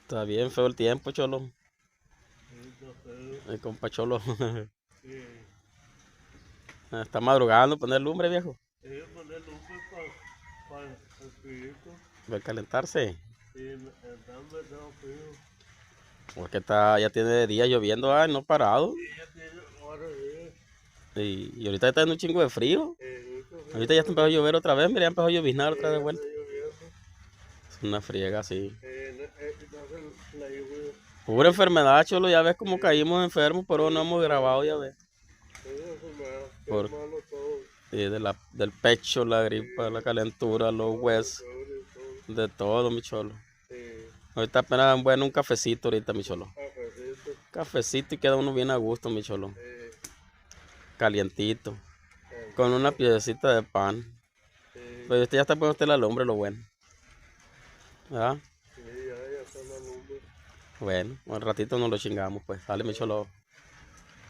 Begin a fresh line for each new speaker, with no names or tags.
Está bien feo el tiempo, Cholo.
Sí, está feo.
El compa Cholo.
Sí.
Está madrugando poner lumbre, viejo.
Poner lumbre para el frío.
Va a calentarse.
Sí, el hambre está frío.
Porque ya tiene días lloviendo, no parado.
Sí, ya tiene horas,
Y ahorita está en un chingo de frío.
mucho frío
Ahorita ya empezó a
también.
llover otra vez, mira, ya empezó a lloviznar otra
Sí,
vez de
ya
vuelta.
está lloviendo.
Es una friega, sí.
Entonces la lluvia.
Pura enfermedad, Cholo, ya ves cómo caímos enfermos, pero no hemos grabado, ya ves.
Sí, eso me qué
Por,
malo todo.
del pecho, la gripa, la
Sí,
calentura, los
todo,
huesos,
todo, todo.
de todo, mi Cholo.
Sí,
Ahorita apenas, bueno, un cafecito ahorita, mi Cholo.
cafecito.
Cafecito y queda uno bien a gusto, mi Cholo.
Sí,
Calientito. Con una
caliente.
piecita de pan.
Sí,
Pero ya está poniendo usted la lumbre, lo bueno. ¿Verdad?
sí, ya está la lumbre.
Bueno, un ratito nos lo chingamos, pues. Dale, mi Cholo.